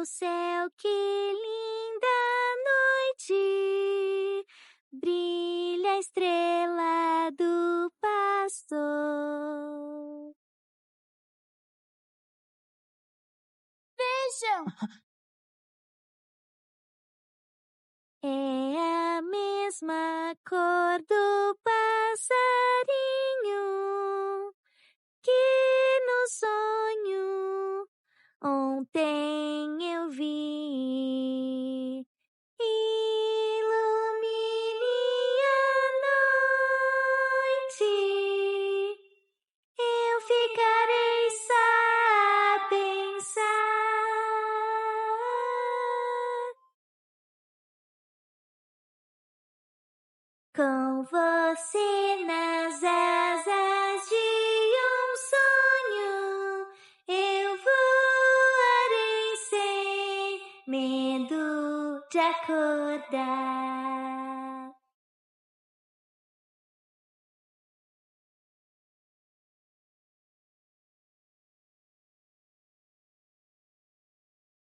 ao céu, que linda noite! Brilha a estrela do pastor. Vejam! É a mesma cor do passarinho que no sonho ontem eu vi. Ilumine a noite, eu ficarei só a pensar. Com você nas asas de um sonho, eu voarei sem medo de acordar.